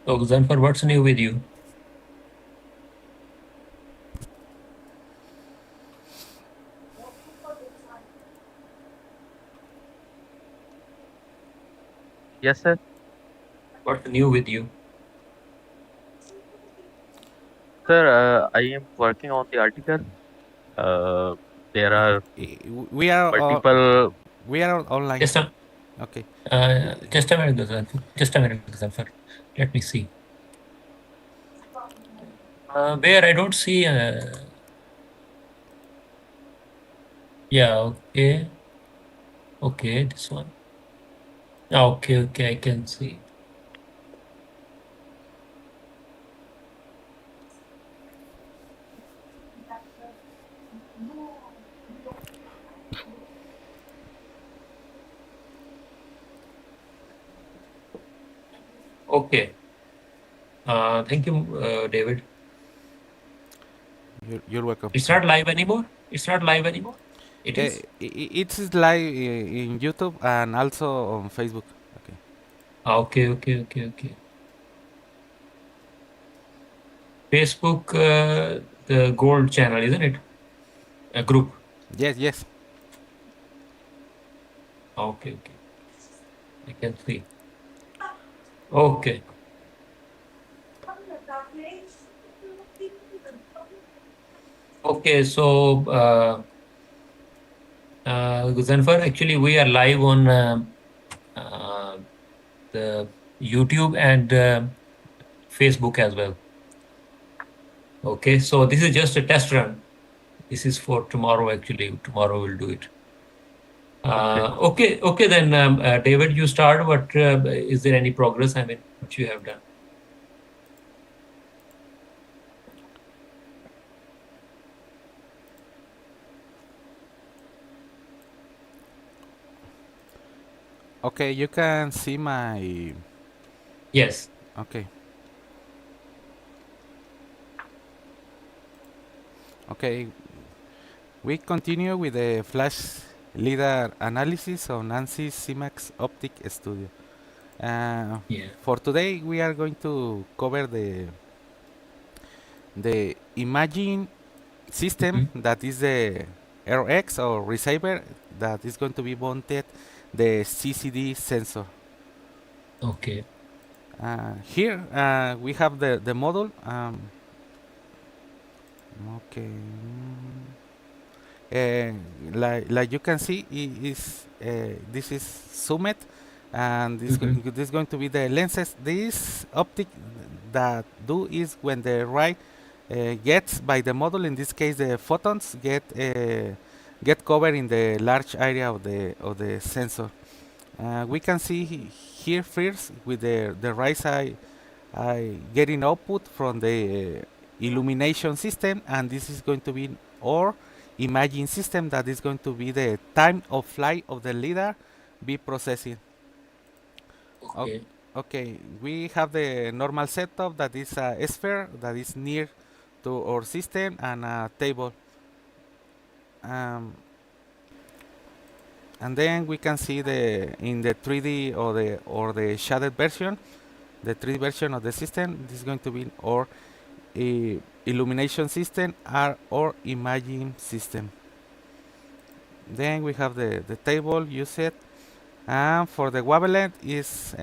So, Ghazanfar, what's new with you? Yes, sir. What's new with you? Sir, I am working on the article. Uh, there are I- We are multiple. we are online. Just a, Okay. just a minute, Ghazanfar. Just a minute, Ghazanfar. Let me see. Where I don't see. Yeah, okay. Okay, this one. Okay, okay, I can see. Okay. Thank you, David. You're welcome. It's not live anymore. It's not live anymore. It is. It's live in YouTube and also on Facebook. Okay. Okay, okay, okay, okay. Facebook, the gold channel, isn't it? A group. Yes, yes. Okay, okay. I can see. Okay. Okay, so Ghazanfar, actually, we are live on uh, the YouTube and Facebook as well. Okay, so this is just a test run. This is for tomorrow, actually. Tomorrow we'll do it. Okay. Okay, okay, then, David, you start. What is there any progress? I mean, what you have done? Okay, you can see my. Yes. Okay. Okay. We continue with the flash lidar analysis on ANSYS ZEMAX Optic Studio. Yeah. For today, we are going to cover the imaging system Mhm. that is the RX or receiver that is going to be mounted the CCD sensor. Okay. Here we have the model. Okay. Like you can see, is this is Summit, and Mhm. this is going to be the lenses. This optic that do is when the ray gets by the model. In this case, the photons get covered in the large area of the sensor. We can see here first with the rays I getting output from the illumination system, and this is going to be our imaging system that is going to be the time of flight of the lidar be processing. O- Okay. okay, we have the normal setup that is a sphere that is near to our system and a table. Um, and then we can see the in the 3D or the shaded version, the 3D version of the system. This is going to be our illumination system or imaging system. Then we have the table used, and for the wavelength is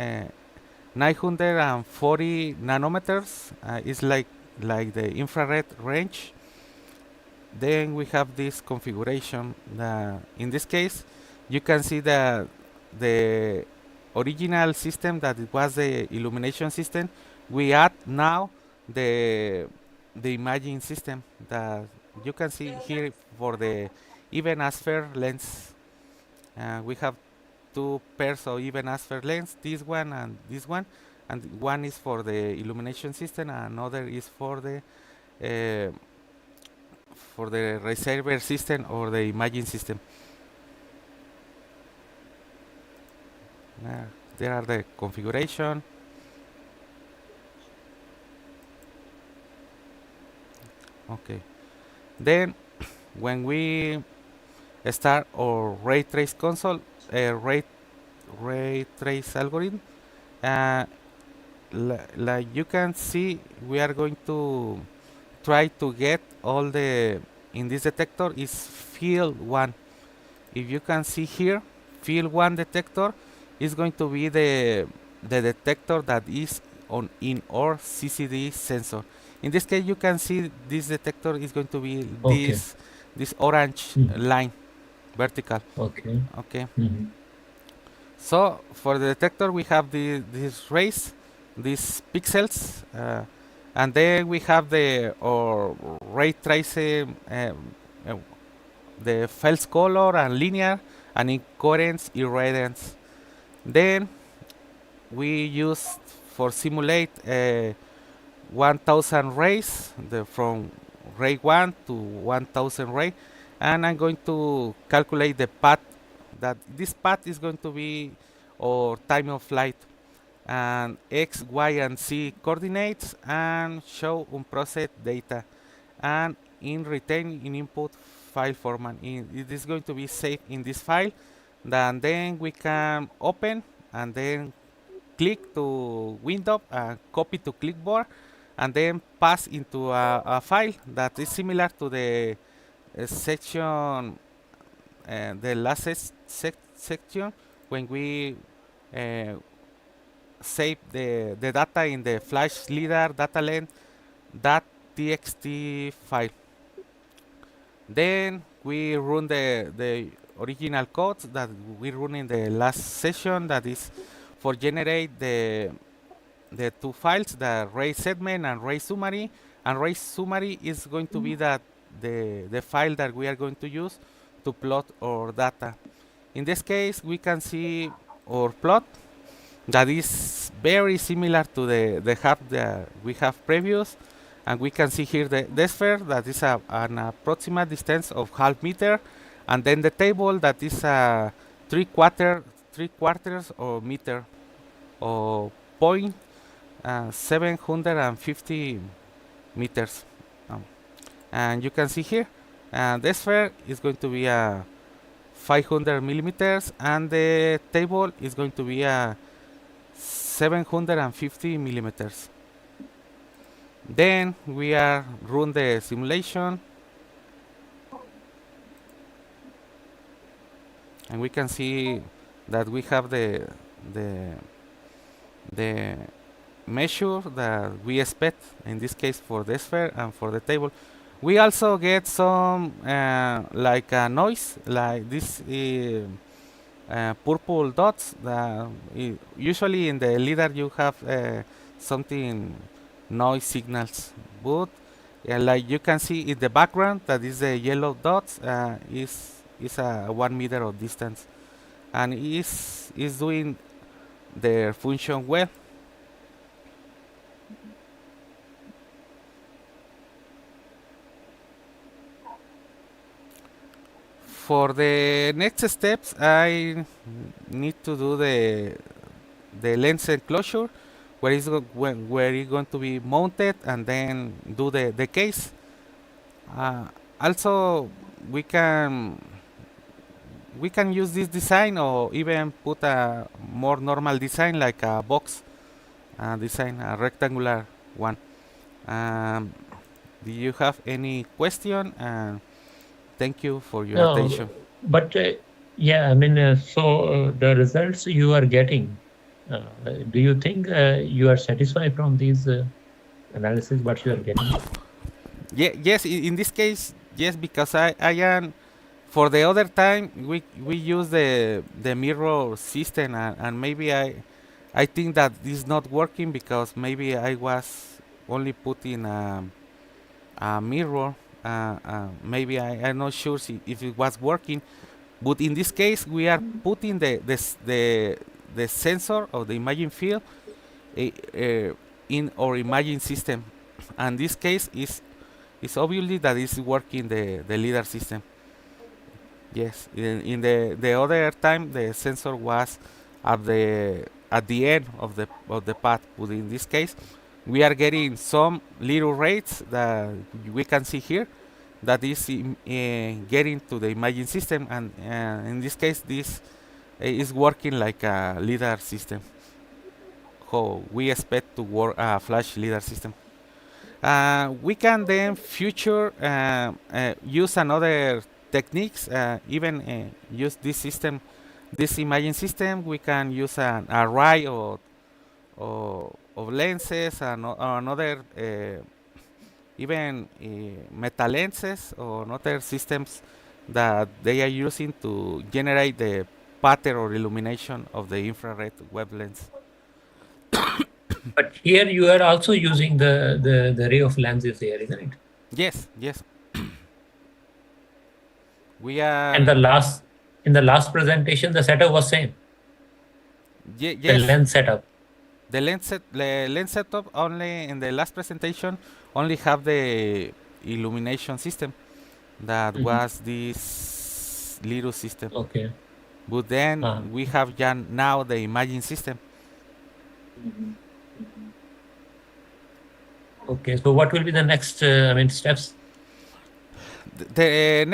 940 nanometers. It's like the infrared range. Then we have this configuration. In this case, you can see the original system that it was the illumination system. We add now the the imaging system that you can see here for the even asphere lens. We have two pairs of even asphere lens, this one, and one is for the illumination system, and another is uh, for the receiver system or the imaging system. Uh, there are the configuration. Okay. Then when we start our ray trace console, ray trace algorithm, uh, like you can see, we are going to try to get all the in this detector is field 1. If you can see here, field 1 detector is going to be the detector that is on in our CCD sensor. In this case, you can see this detector is going to be Okay. this orange Mhm. line vertical. Okay. Okay. Mhm. So for the detector, we have these rays, these pixels, and then we have the or ray tracing, uh, the false color and linear, and incoherence, irradiance. Then we use for simulate 1000 rays, from ray 1 to 1000 ray, and I'm going to calculate the path that this path is going to be or time of flight and x, y, and z coordinates and show unprocessed data and in retain in input file format. It is going to be saved in this file. Then we can open and then click to window and copy to clipboard and then pass into a file that is similar to the section, the last section when we uh, save the data in the flash lidar data length .txt file. Then we run the original codes that we run in the last session, that is for generate the two files, the ray segment and ray summary. And ray summary is going to be that the file that we are going to use to plot our data. In this case, we can see our plot that is very similar to the hub that we have previous. And we can see here the sphere that is an approximate distance of half meter, and then the table that is a three quarters or meter or point 750 meters. Um, and you can see here, the sphere is going to be a 500 millimeters, and the table is going to be a 750 millimeters. Then we are run the simulation, and we can see that we have the the measure that we expect in this case for the sphere and for the table. We also get some like a noise, like this purple dots. Usually in the lidar you have something noise signals, but like you can see in the background, that is the yellow dots, is a 1 meter of distance, and is doing their function well. For the next steps, I need to do the lens enclosure, where it's going to be mounted, and then do the case. Uh, Also, we can we can use this design or even put a more normal design like a box design, a rectangular one. Um, do you have any question? And thank you for your No, attention. but yeah, I mean, the results you are getting, do you think you are satisfied from these analysis, what you are getting? Yes, in this case, yes, because I am for the other time we use the mirror system, and maybe I think that this is not working because maybe I was only putting a mirror. Maybe I'm not sure if it was working, but in this case we are putting the sensor of the imaging field in our imaging system, and this case is obviously that is working the lidar system. Yes, in the other time the sensor was at the end of the path, but in this case we are getting some little rates that we can see here that is getting to the imaging system, and in this case this is working like a lidar system. how we expect to work a flash lidar system. We can then future use another techniques, even use this system, this imaging system. We can use an array of lenses and another even meta lenses or other systems that they are using to generate the pattern or illumination of the infrared wavelengths. But here you are also using the ray of lenses here, isn't it? Yes, yes. We And are. in the last presentation, the setup was same. The Yes, lens setup. the lens setup only in the last presentation only have the illumination system that Mhm. was this little system. Okay. But then Uh, we have now the imaging system. mhm. Okay. So what will be the next, steps? The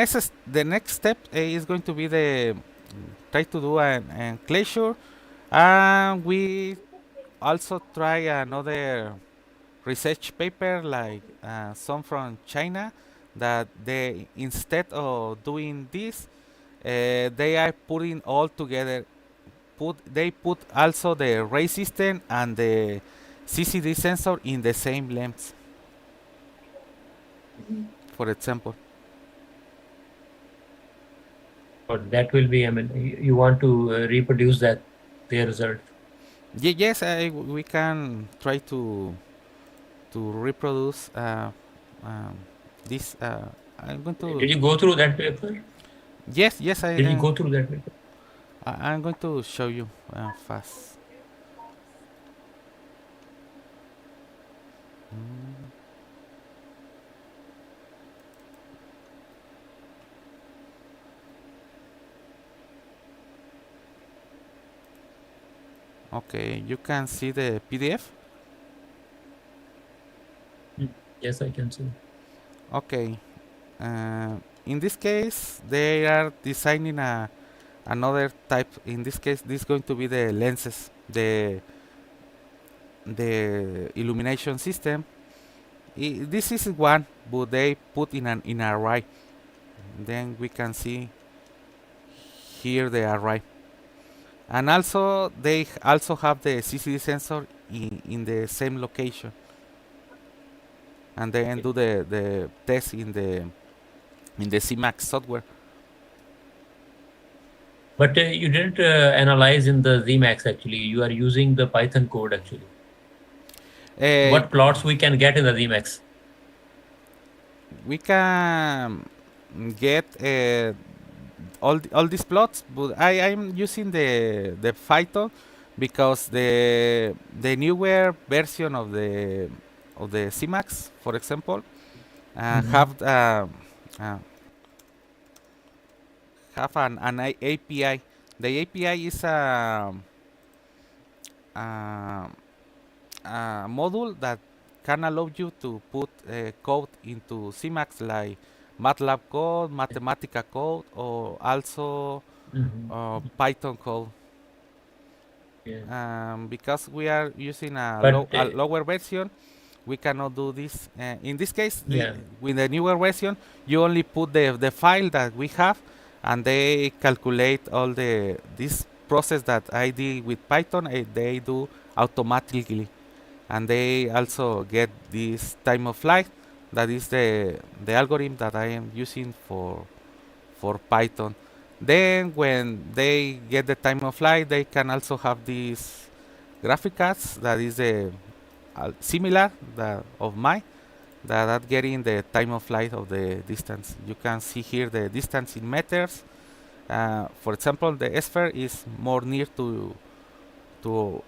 next step is going to be the try to do an enclosure, and we also try another research paper like some from China that they instead of doing this, they are putting all together. They put also the ray system and the CCD sensor in the same lens, Mhm. for example. Or that will be, you want to reproduce their result. Yes, we can try to reproduce um, this. I'm going to. Did you go through that paper? Yes, yes, Did you go through that paper? I'm going to show you fast. Mm, okay, you can see the PDF. Mm. Yes, I can see. Okay, in this case, they are designing another type. In this case, this is going to be the lenses, the illumination system. This is one, but they put in an array. Then we can see here the array, and also they also have the CCD sensor in the same location, and then Okay. do the test in the ZEMAX software. But you didn't analyze in the ZEMAX actually. You are using the Python code actually. Uh, What plots we can get in the ZEMAX? we can get all these plots, but I'm using the Python because the newer version of the CMAX, for example, Mhm. uh, have an API. The API is a, a module that can allow you to put code into CMAX like MATLAB code, Mathematica code, or also Mhm. Python code. Yeah. Because we are using But a lower version, we cannot do this. In this case, yeah. with the newer version, you only put the file that we have, and they calculate all this process that I did with Python. They do automatically, and they also get this time of flight. That is the algorithm that I am using for Python. Then when they get the time of flight, they can also have these graphic cards that is similar of mine that are getting the time of flight of the distance. You can see here the distance in meters. For example, the sphere is more near to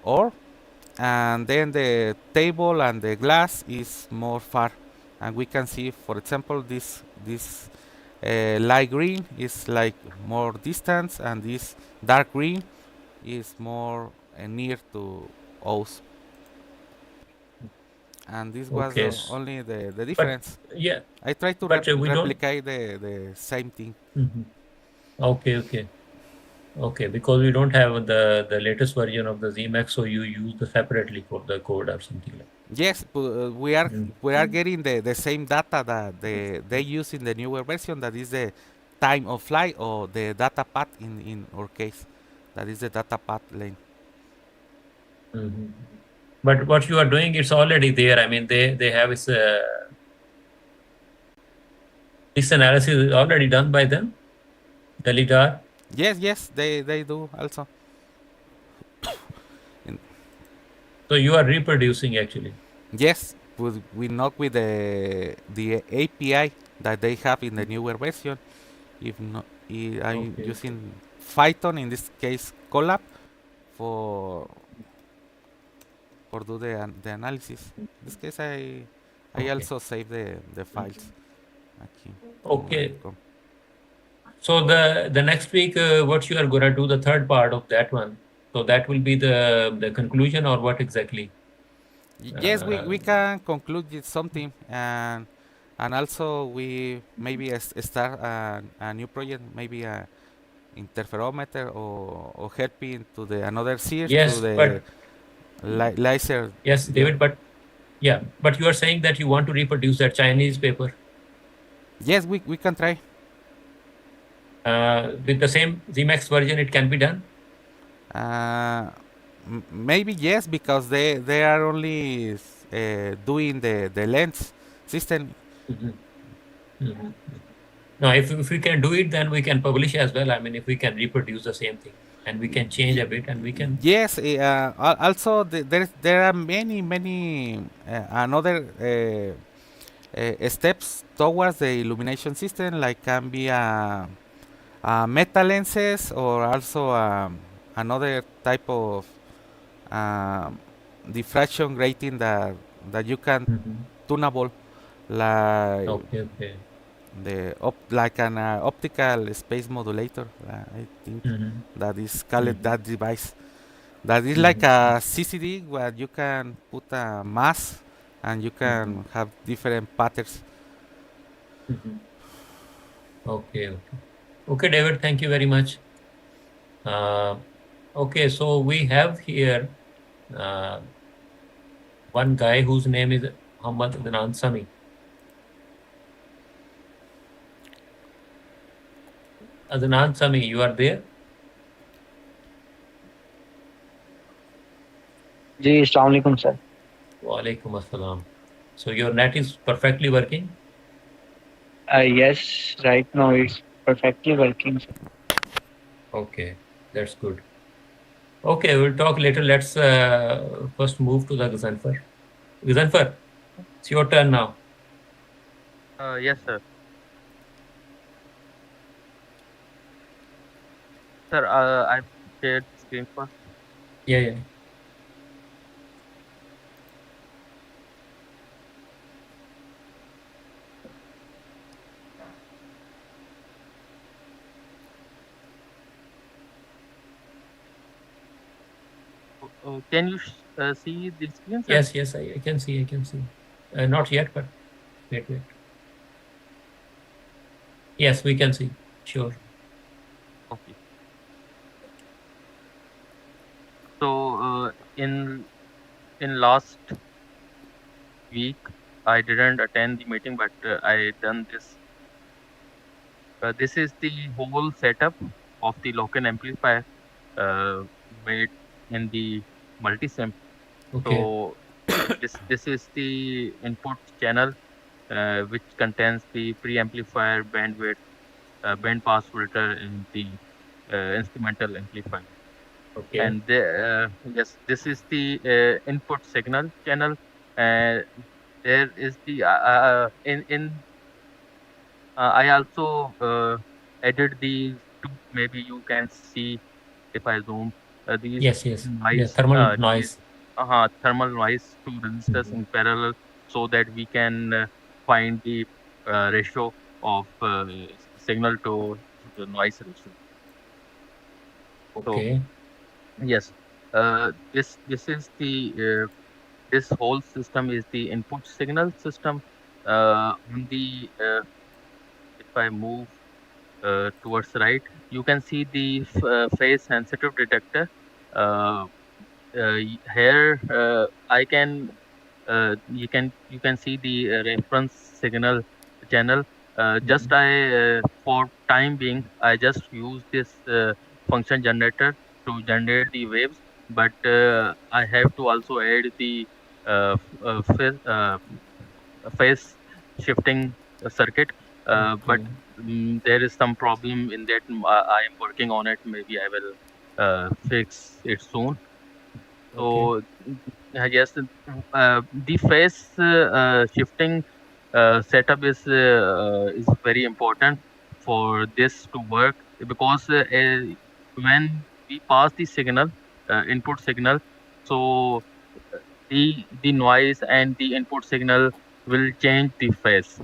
ore, and then the table and the glass is more far. And we can see, for example, this light green is like more distance, and this dark green is more near to us. And this was Okay. only the But difference. yeah. I try to But we don't. replicate the same thing. Mhm. Okay. Okay. Okay, because we don't have the latest version of the ZEMAX, so you use the separately for the code or something like. Yes, but Mm. we are getting the same data that they use in the newer version. That is the time of flight or the data path in our case. That is the data path lane. Mhm. But what you are doing, it's already there. I mean, they have this analysis is already done by them, the lidar. Yes, yes, they do also. In, So you are reproducing actually. yes, but we knock with the API that they have in the Mm. newer version. If not, I'm Okay, okay. using Python in this case, Colab for do the analysis. In this case, I Okay. also save the files aquí in Okay. web.com. So the next week, what you are gonna do the third part of that one. So that will be the conclusion or what exactly? Yes, Uh, we can conclude with something, and also we maybe start a new project, maybe a interferometer or helping to the another series to yes, the but laser. yes, Yeah. David, but yeah, but you are saying that you want to reproduce that Chinese paper Yes, we can try. with the same ZMAX version. It can be done. Uh, Maybe yes, because they are only doing the lens system. Mhm. Mhm. No, if we can do it, then we can publish as well. I mean, if we can reproduce the same thing and we can change Y- a bit and we can. yes, also there are many another steps towards the illumination system, like can be meta lenses or also another type of um, diffraction grating that you can Mhm. tunable, like Okay, okay. like an optical space modulator. I think Mhm. that is called Mhm. that device. That is like Mhm. a CCD where you can put a mass and you Mhm. can have different patterns. Mhm. Okay, okay. Okay, David, thank you very much. Uh, okay, so we have here uh, one guy whose name is Muhammad Adnan Sami. Adnan Sami, you are there? जी अस्सलाम वालेकुम sir. Walaikum assalam. So your net is perfectly working? Yes, right now it's perfectly working, sir. Okay, that's good. Okay, we'll talk later. Let's first move to the Ghazanfar. Ghazanfar, it's your turn now. Yes, sir. Sir, I've shared the screen first. Yeah, yeah. Can you see the screen, sir? Yes, yes, I can see, I can see. Not yet, but wait, wait. Yes, we can see. Sure. Okay. So, in last week, I didn't attend the meeting, but I done this. This is the whole setup of the local amplifier uh, made in the multisim. Okay. So, this is the input channel which contains the preamplifier bandwidth, band pass filter, and the instrumental amplifier. Okay. And yes, this is the input signal channel. Uh, there is the in I also added these two. Maybe you can see if I zoom these Yes, yes. Yeah, noise, thermal these noise. thermal noise to resistors Mhm. in parallel, so that we can find the ratio of signal to the noise ratio. So Okay. yes, this is the this whole system is the input signal system. On the if I move. towards right, you can see the phase sensitive detector. Uh, Here I can you can see the reference signal channel. Just Mhm. I For time being, I just use this function generator to generate the waves, but I have to also add the phase shifting circuit. But Okay. there is some problem in that. I am working on it. Maybe I will fix it soon. Okay. So yes, the phase shifting setup is very important for this to work, because when we pass the signal, input signal, so the noise and the input signal will change the phase.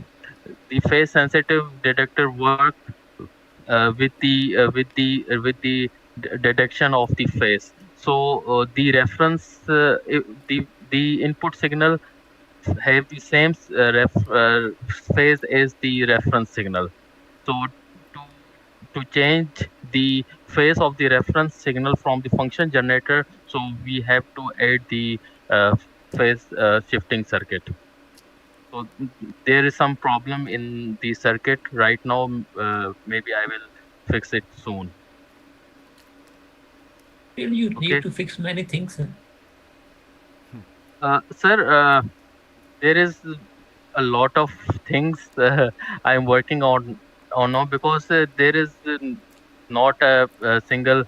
The phase sensitive detector work with the detection of the phase. So the reference the input signal have the same phase as the reference signal. So to to change the phase of the reference signal from the function generator, so we have to add the phase shifting circuit. So there is some problem in the circuit right now. Maybe I will fix it soon. Still, you need Okay, to fix many things. Huh? sir. There is a lot of things I'm working on now, because there is not a single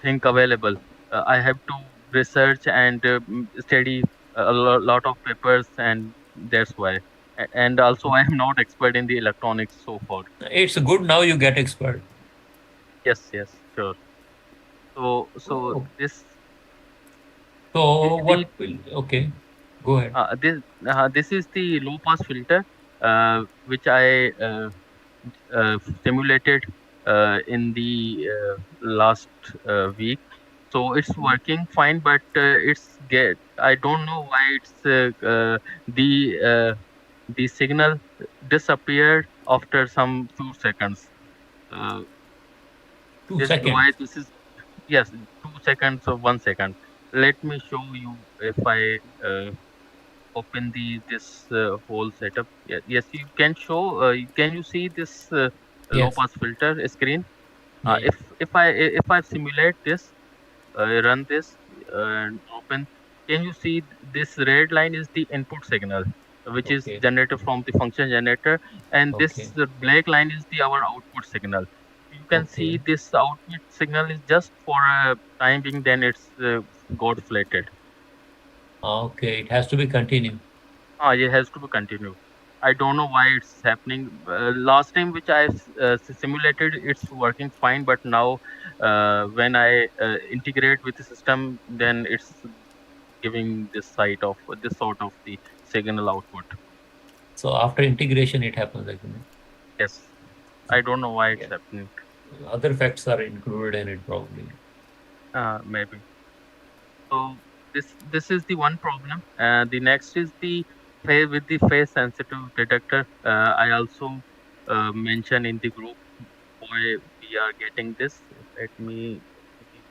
thing available. I have to research and study lot of papers, and that's why. And also, I am not expert in the electronics so far. It's good now you get expert. Yes, yes, sure. So Oh, this so the what will, okay, go ahead. this is the low pass filter, which I simulated in the last week. So it's working fine, but it's get I don't know why the uh, the signal disappeared after some few seconds. Uh, Two this why seconds. this is Yes, 2 seconds or 1 second. Let me show you if I open the this whole setup. Yes, you can show. Can you see this low Yes. pass filter screen? Yeah, yeah. If I simulate this, run this and open, can you see this red line is the input signal, which is Okay. generated from the function generator, and Okay. this black line is the our output signal. You can see Okay. this output signal is just for a time being, then it's got flatted. Okay. It has to be continued. It has to be continued. I don't know why it's happening. Last time which I simulated, it's working fine, but now when I integrate with the system, then it's giving this sort of the signal output. So after integration, it happens again. Yes, I don't know why it's Yeah. happening. Other facts are included in it probably. Maybe. So this is the one problem. The next is the phase with the phase sensitive detector. I also mentioned in the group why we are getting this. Let me maybe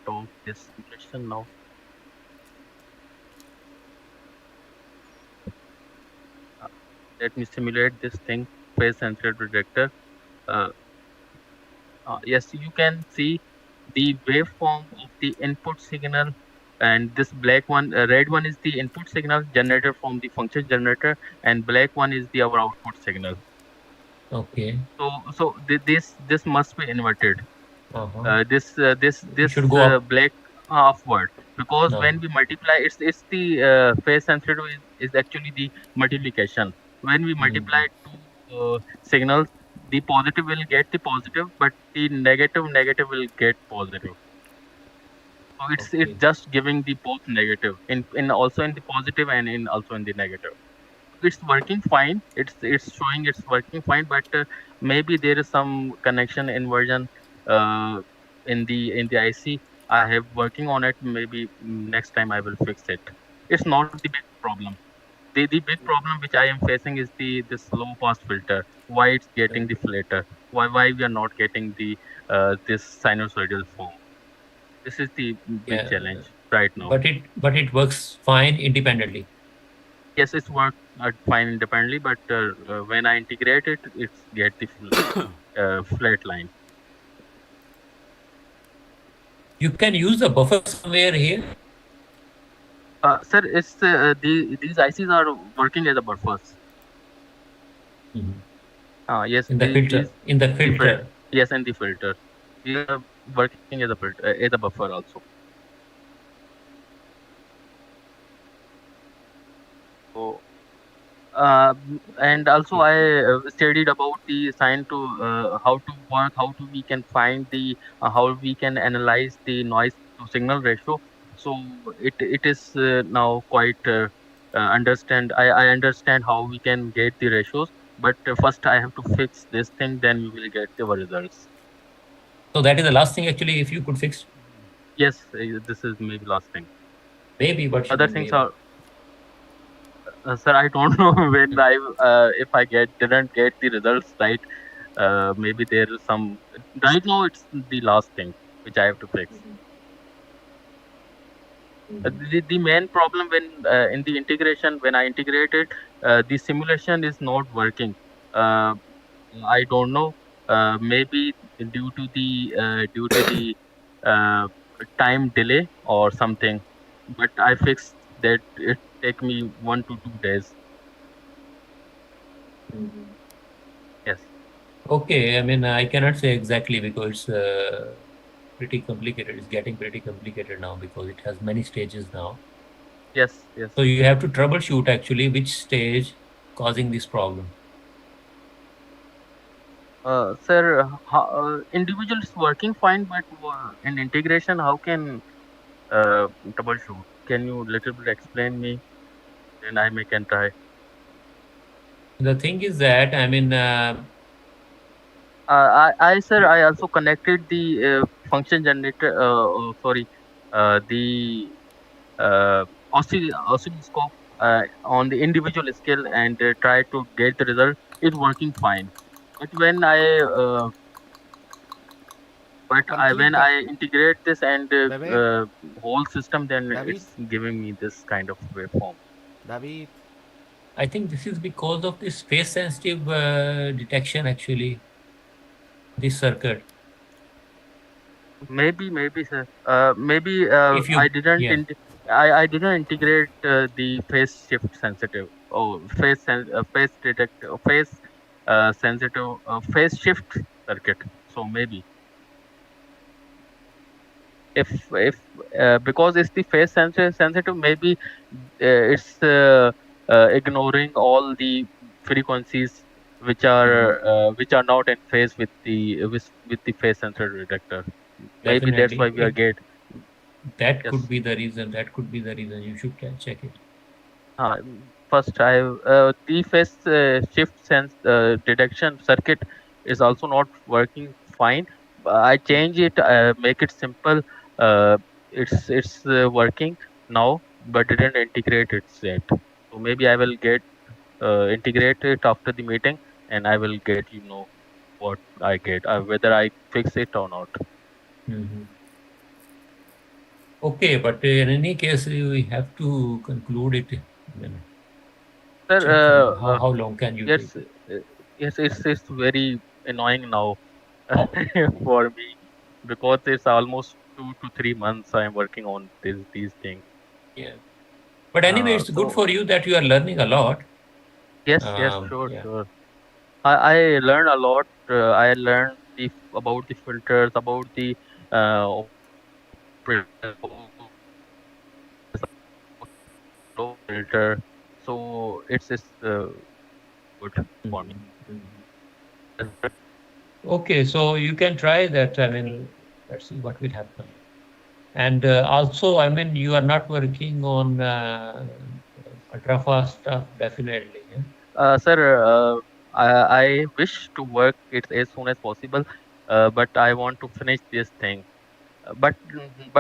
stop this simulation now. Uh, Let me simulate this thing, phase sensitive detector. Uh, yes, you can see the waveform of the input signal, and this black one, red one is the input signal generated from the function generator, and black one is the our output signal. Okay. This must be inverted. Uh-huh. It This should go up. black upward, because No. when we multiply, it's the phase sensitive is actually the multiplication. When we multiply Mhm. two signals, the positive will get the positive, but the negative will get positive. So it's Okay. just giving the both negative in also in the positive and in also in the negative. It's working fine. It's showing it's working fine, but maybe there is some connection inversion uh, in the IC. I have working on it. Maybe next time I will fix it. It's not the big problem. The big problem which I am facing is the this low pass filter. Why it's getting the flatter? why we are not getting the this sinusoidal form. This is the big Yeah, challenge right now. but it works fine independently. Yes, it's work fine independently, but when I integrate it, it's get the flat line. You can use the buffer somewhere here Sir, it's these ICs are working as a buffers. Mhm. Yes, In the filter. these In the the filter. filter. Yes, and the filter. These are working as a filter, as a buffer also. So, and also Okay. I studied about the sign to how to work, how to we can find the how we can analyze the noise to signal ratio. So it is now quite I understand how we can get the ratios, but first I have to fix this thing, then we will get the results. So that is the last thing actually. If you could fix, Yes, this is maybe last thing. maybe what you Other mean, things maybe. are, sir, I don't know when I if I didn't get the results right. Maybe there is some. Right now, it's the last thing which I have to fix. Mhm. Mhm. The main problem when in the integration, when I integrate it, the simulation is not working. Uh, I don't know. Maybe due to the uh, time delay or something. But I fixed that. It take me 1 to 2 days. Mhm. Yes. Okay, I mean, I cannot say exactly because pretty complicated. It's getting pretty complicated now because it has many stages now. Yes. Yes. So you have to troubleshoot actually which stage causing this problem. Sir, individual is working fine, but in integration, how can troubleshoot? Can you little bit explain me? Then I may can try. The thing is that I mean, Sir, I also connected the function generator. Sorry, the oscilloscope on the individual scale and try to get the result. It's working fine. But when Complete, I integrate this and David. whole system, then David. it's giving me this kind of waveform. David. I think this is because of this phase sensitive detection actually, this circuit. Maybe, sir. Maybe If you, yeah. I didn't integrate the phase shift sensitive. Oh, phase detect phase sensitive phase shift circuit. So maybe if because it's the phase sensitive, maybe it's ignoring all the frequencies Mhm. which are not in phase with the phase sensor detector. Maybe that's Definitely. why we are get. That could Yes. be the reason. That could be the reason. You should check it. First, I the phase shift sense detection circuit is also not working fine. I change it, make it simple. Uh, it's working now, but didn't integrate it yet. So maybe I will get integrate it after the meeting, and I will get what I get, whether I fix it or not. Mhm. Okay, but in any case, we have to conclude it. I mean, Sir, check. I mean, how long can you take yes, it? yes, it's very annoying now for me because it's almost 2 to 3 months I am working on these things. Yeah. But anyway, it's good for So you that you are learning a lot. yes, sure, Yeah. sure. I learn a lot. I learned about the filters, about the operator, low filter. So it's good for me. Mhm. Mhm. Okay, so you can try that. I mean, let's see what will happen. And also, I mean, you are not working on ultra fast stuff, definitely. Yeah? Sir, I wish to work it as soon as possible, but I want to finish this thing. But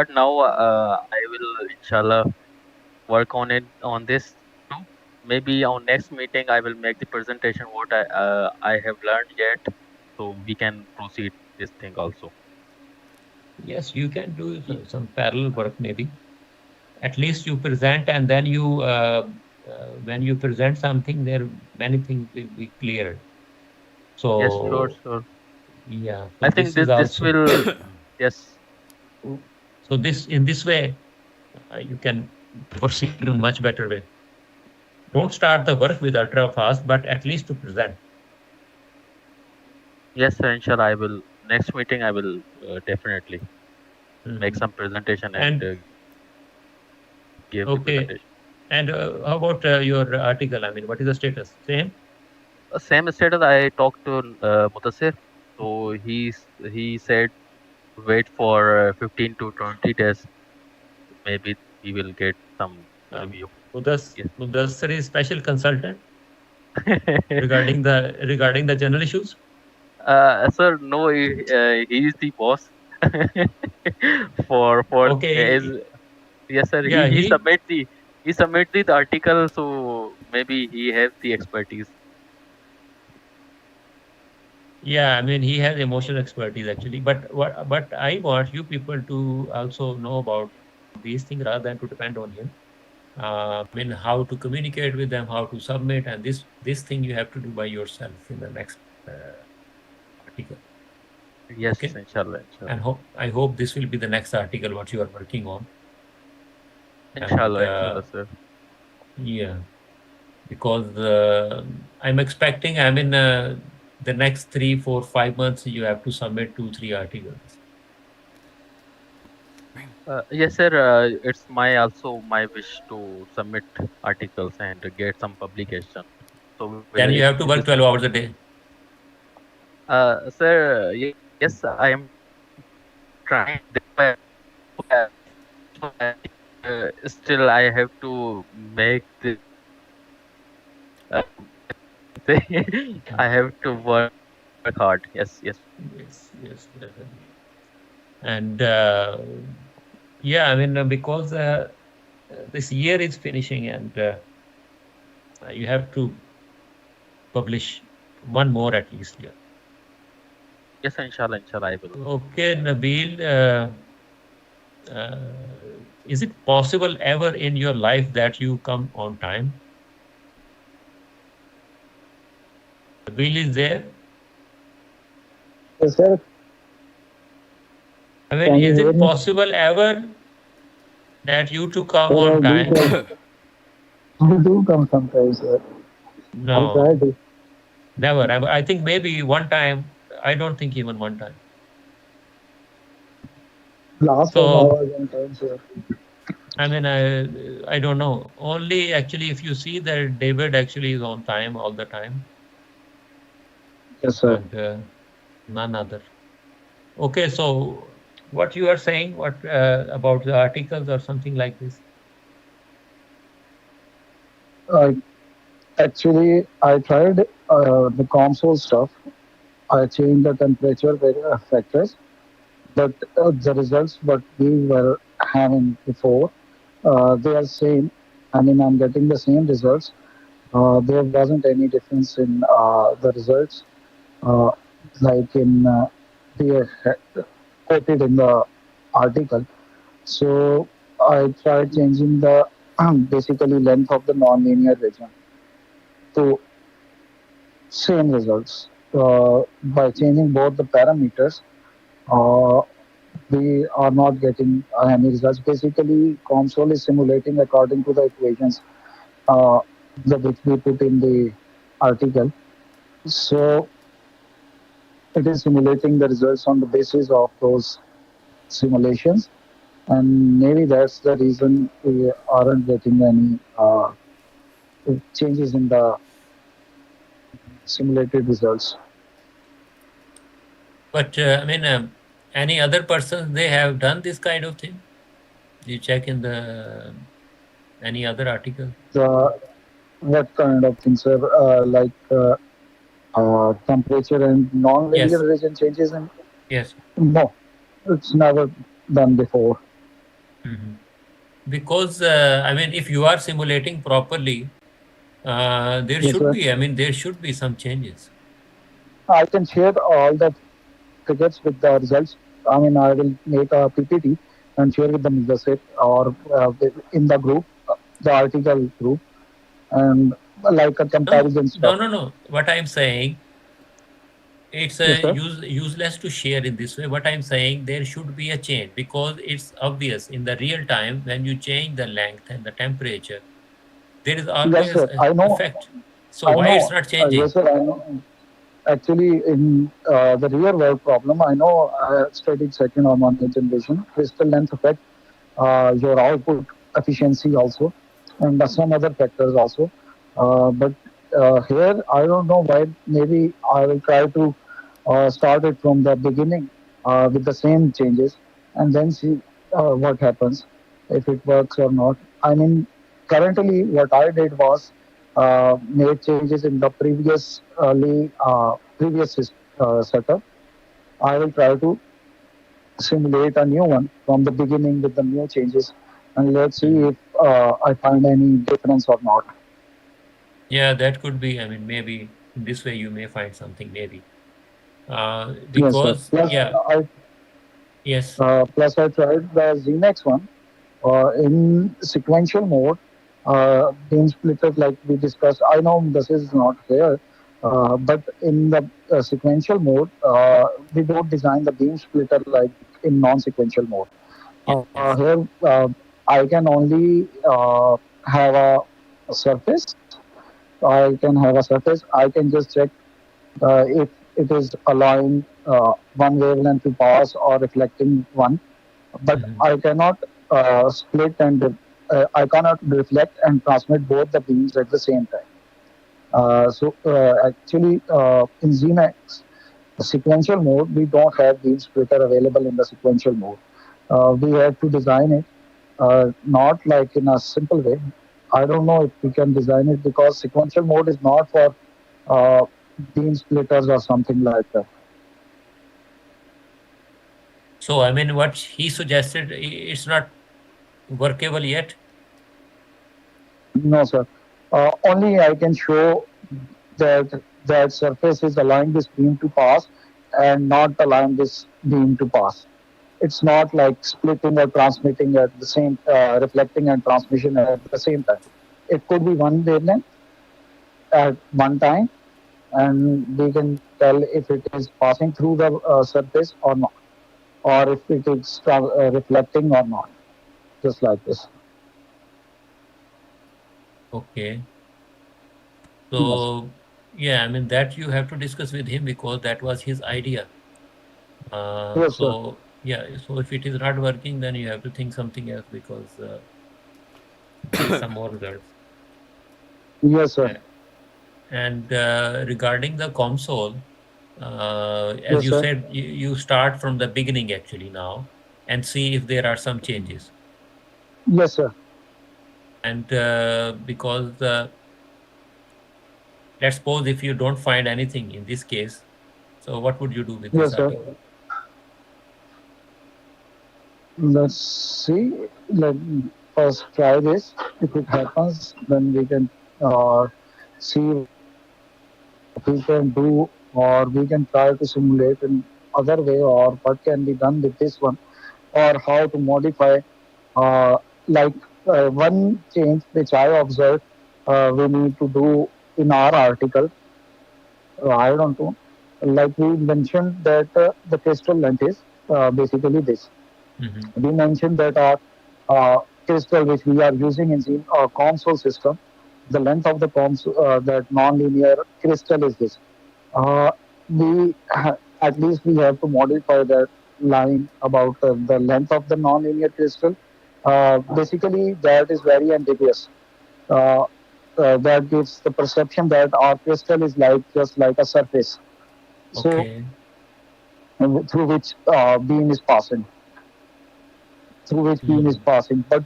now I will inshallah work on it on this too. Maybe on next meeting I will make the presentation what I have learned yet. so we can proceed this thing also. Yes, you can do Ye- some parallel work maybe. At least you present, and then when you present something, there many things will be clear. Yes, sure, So sure. yeah, so I think this is this also will, yes, so this in this way you can proceed in a much better way. Don't start the work with ultra fast, but at least to present. yes, sir, inshallah, I will, next meeting, I will definitely make Mhm. some presentation and And give the okay, presentation. and how about your article? I mean, what is the status? Same? Same status, I talked to Mutasir, so he said wait for 15 to 20 days, maybe we will get some Um, review. Yes. Mudassar is special consultant regarding the general issues. Sir, no, he is the boss for is, Okay, yes, sir. yeah, He submit the article, so maybe he have the expertise. yeah. I mean, he has emotional expertise actually. But I want you people to also know about these things rather than to depend on him. I mean, how to communicate with them, how to submit, and this thing you have to do by yourself in the next article. Yes, Okay, inshallah, and inshallah, I hope this will be the next article what you are working on. And inshallah, inshallah, sir. yeah, because I'm expecting. I mean, the next 3, 4, 5 months you have to submit 2, 3 articles. Yes, sir. It's my also my wish to submit articles and get some publication. So Then you it have to it work is 12 hours a day. sir. Yes, I am trying. So I think still I have to make this. I have to work hard. Yes, yes. Yes, yes, definitely. And yeah, I mean, because this year is finishing, and you have to publish one more at least. Yeah. Yes, inshallah, inshallah, I will. Okay, Nabil, uh, is it possible ever in your life that you come on time? Nabil is there. Yes, sir. I mean, Can you is hear it me? possible ever that you to come Sir, on I do time? come. I do come sometimes, sir. I try No, to. never. I think maybe one time. I don't think even one time. Last time I So was on time, sir. I mean, I don't know. Only actually, if you see that David actually is on time all the time, Yes, sir. and none other. Okay, so what you are saying? What about the articles or something like this? I actually I tried the console stuff. I changed the temperature factors, but the results what we were having before, they are same. I mean, I'm getting the same results. There wasn't any difference in the results, uh, like in they are quoted in the article. So I tried changing the basically length of the nonlinear region to same results. By changing both the parameters, uh, we are not getting any results. Basically, console is simulating according to the equations uh, which we put in the article. So it is simulating the results on the basis of those simulations, and maybe that's the reason we aren't getting any changes in the simulated results. But I mean, any other persons they have done this kind of thing? You check in the any other article? The what kind of things, sir? Temperature and Yes, non-linear region changes? And yes. no, it's never done before. Mhm. Because I mean, if you are simulating properly, there Yes, should sir. be. I mean, there should be some changes. I can share all the figures with the results. I mean, I will make a PPT and share with the leadership or in the group, the article group, and like a No, comparison no, stuff. no, no. What I'm saying, it's Yes, sir. useless to share in this way. What I'm saying, there should be a change because it's obvious in the real time when you change the length and the temperature, there is Yes, always sir. a effect. So I why it's know. not Yes, changing? sir. I know. Actually, in the real world problem, I know I studied second harmonic generation, crystal length effect, your output efficiency also, and some other factors also. But here, I don't know why. Maybe I will try to start it from the beginning with the same changes and then see what happens, if it works or not. I mean, currently, what I did was made changes in the previous setup. I will try to simulate a new one from the beginning with the new changes, and let's see Mhm. if I find any difference or not. Yeah, that could be. I mean, maybe in this way you may find something. Maybe Yes, sir. because yeah, yes. Plus I tried the ZEMAX one in sequential mode. Beam splitter, like we discussed. I know this is not here, but in the sequential mode, we don't design the beam splitter like in non-sequential mode. Yes. Here, I can only have a surface. I can have a surface. I can just check if it is allowing one wavelength to pass or reflecting one, but Mhm. I cannot split and I cannot reflect and transmit both the beams at the same time. Actually, in ZMAX, the sequential mode, we don't have beam splitter available in the sequential mode. We had to design it not like in a simple way. I don't know if we can design it because sequential mode is not for uh, beam splitters or something like that. So I mean, what he suggested, it's not workable yet. No, sir. Only I can show that that surface is allowing this beam to pass and not allowing this beam to pass. It's not like splitting or transmitting at the same, reflecting and transmission at the same time. It could be one wavelength at one time, and we can tell if it is passing through the surface or not, or if it is reflecting or not, just like this. Okay. Yes, So yeah, I mean that you have to discuss with him because that was his idea. yes, sir. So yeah, so if it is not working, then you have to think something else because get some more results. Yes, sir. Yeah. And regarding the console, as Yes, you sir. said, you start from the beginning actually now and see if there are some changes. Yes, sir. And because let's suppose if you don't find anything in this case, so what would you do with this Yes, sir. article? Let's see. Let first try this. If it happens, then we can uh, see what we can do, or we can try to simulate in other way, or what can be done with this one, or how to modify. Like one change which I observed, we need to do in our article. I don't know. Like we mentioned that the crystal length is basically this. Hmm. We mentioned that our crystal which we are using in the console system, the length of the console, that non-linear crystal is this. Uh, we at least we have to modify that line about the length of the non-linear crystal. Basically, that is very ambiguous. Uh, that gives the perception that our crystal is like just like a surface. So Okay. through which beam is passing. Through which beam is Hmm. passing. But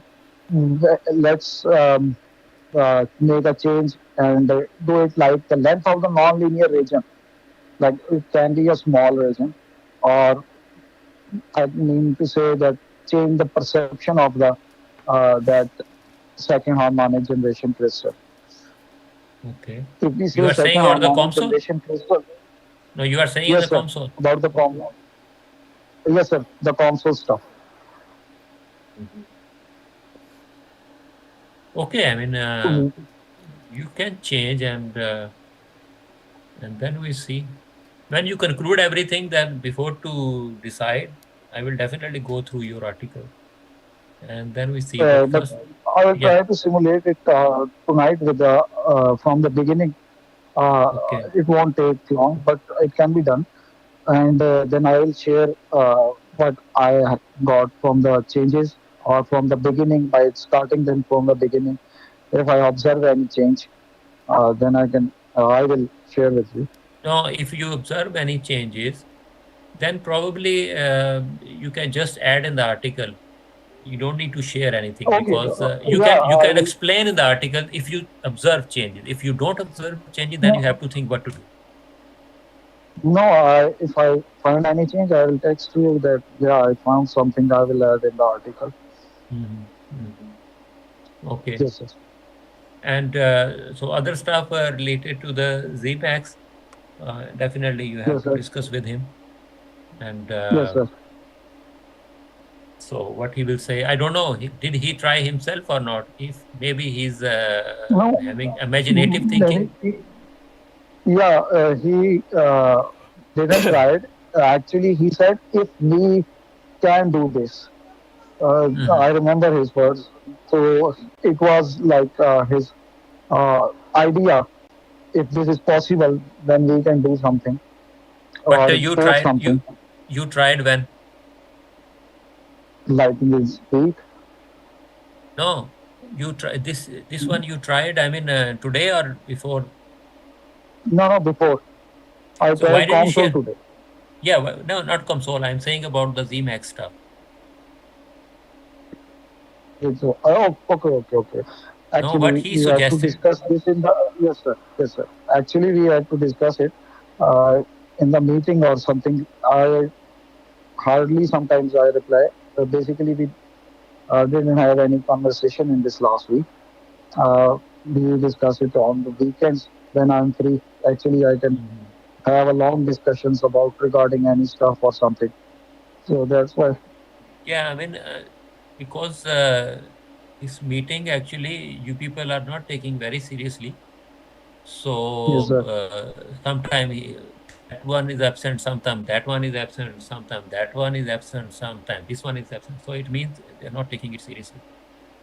let's make a change and do it like the length of the non-linear region. Like it can be a small region, or I mean to say that change the perception of the that second harmonic generation crystal. Okay. If we You say are second saying about the harmonic console? generation crystal, No, you are saying in the Yes, sir. console. About the yes, sir. The console stuff. Mhm. Okay, I mean, Mm, you can change and then we see. When you conclude everything, then before to decide, I will definitely go through your article and then we see. But but first, I will yeah, try to simulate it tonight with the from the beginning. Uh, okay. it won't take long, but it can be done. And then I will share what I got from the changes or from the beginning by starting them from the beginning. If I observe any change, then I will share with you. Now, if you observe any changes, then probably you can just add in the article. You don't need to share anything Okay, because yeah, you I can will. explain in the article if you observe changes. If you don't observe changes, then you have No, to think what to do. no. If I find any change, I will text you that yeah, I found something. I will add in the article. Mhm, mhm. Okay. Yes, yes, And so other stuff related to the ZMAX, definitely you have yes, to sir. discuss with him. And Yes, sir. so what he will say, I don't know. Did he try himself or not? If maybe he's No, having imaginative mm, thinking. yeah, he didn't try it. Actually, he said, if we can do this, I Mhm. remember his words. So it was like his idea. If this is possible, then we can do something But or explore something you tried when? like this week. No, you try this one you tried. I mean, today or before. No, no, before. I So why tried didn't you console share? today. Yeah, no, not console. I'm saying about the ZMAX stuff. Oh, okay, okay, okay. No, what Actually, he we had to suggested. discuss this in the yes, sir, yes, sir. Actually, we had to discuss it uh, in the meeting or something. I hardly sometimes I reply. Basically, we didn't have any conversation in this last week. We discuss it on the weekends when I'm free. Actually, I can Mhm. have a long discussions about regarding any stuff or something. So that's why. Yeah, I mean, because this meeting actually you people are not taking very seriously. Yes, So sir. sometime that one is absent, sometime that one is absent, sometime that one is absent, sometime this one is absent. So it means they're not taking it seriously.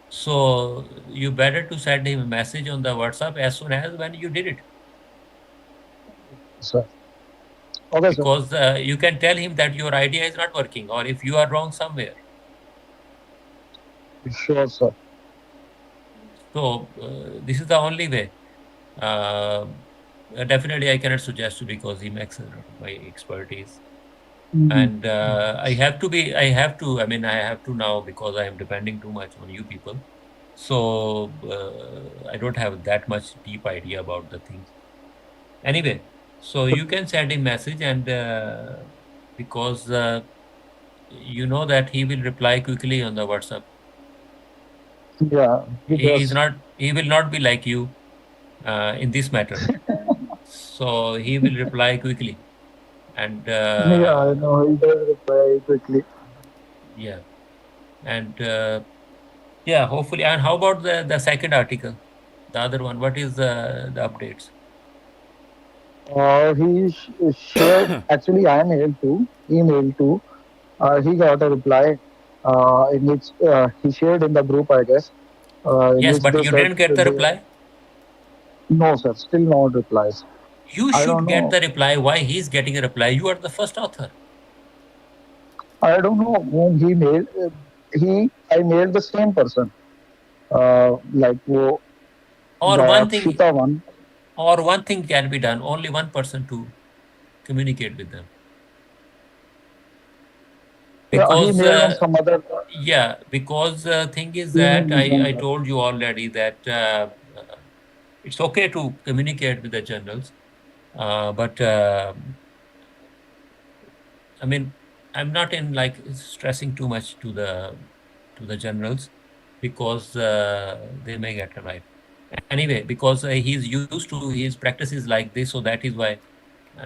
So you better to send him a message on the WhatsApp as soon as when you did it, Sir. Okay, sir. because you can tell him that your idea is not working or if you are wrong somewhere. Sure, sir. So this is the only way. Uh, Definitely, I cannot suggest you because Emacs is not my expertise, Mhm. and I have to. I mean, I have to now because I am depending too much on you people. So I don't have that much deep idea about the things. Anyway, so you can send him message and because you know that he will reply quickly on the WhatsApp. Yeah, he does. He will not be like you in this matter. So he will reply quickly. And Yeah, I know. He does reply quickly. yeah, and yeah, hopefully. And how about the second article, the other one? What is the updates? Shared, actually, I mailed too, email too. He got a reply in which he shared in the group, I guess, in Yes, which but they you said didn't get that the they, reply. no, sir, still no replies. You I don't should get know. the reply. Why he's getting a reply? You are the first author. I don't know whom he mailed. I mailed the same person, like Or the one thing, Akshita one. or one thing can be done. Only one person to communicate with them. Yeah, he Because mailed on some other yeah, because thing is that email is on I that. told you already that it's okay to communicate with the journals, but I mean, I'm not in like stressing too much to the generals because they may get a right. Anyway, because he's used to his practices like this, so that is why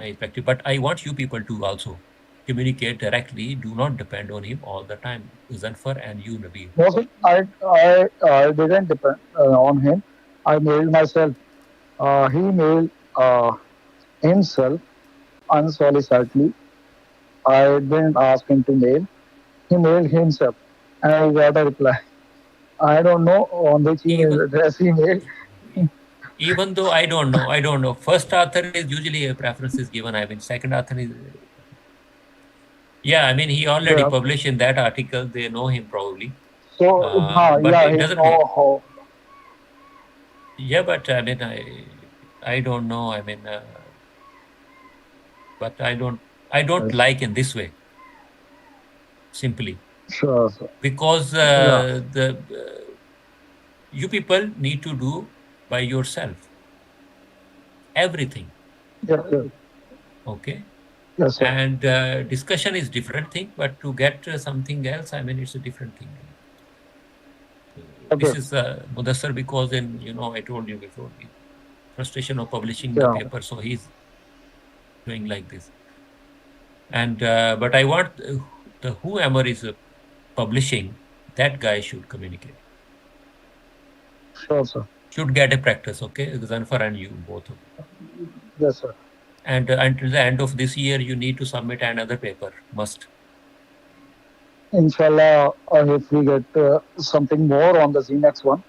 effective. But I want you people to also communicate directly. Do not depend on him all the time. Zanfar and you, Nabil. Mostly, I didn't depend on him. I mailed myself. He mailed himself unsolicitedly. I didn't ask him to mail. He mailed himself, and I got a reply. I don't know on which email Even address he mailed. even though I don't know. First author is usually a preference is given. I mean, second author is yeah. I mean, he already Yeah. published in that article. They know him probably, So, but yeah, it he doesn't. know how. Yeah, but I mean, I don't know. I mean, but I don't Yes. like in this way simply Sure, sir. because Yeah. the you people need to do by yourself everything. Yeah, yeah. Okay, Yes, sir. and discussion is different thing, but to get something else, I mean, it's a different thing. This Okay. is Mudassar because in I told you before the frustration of publishing the Yeah. paper, so he's doing like this. And but I want the whoever is publishing, that guy should communicate, Sure, sir. should get a practice. Okay, Zanfar and you both of you. Yes, sir. And until the end of this year, you need to submit another paper. Must. Inshallah, if we get something more on the ZEMAX one,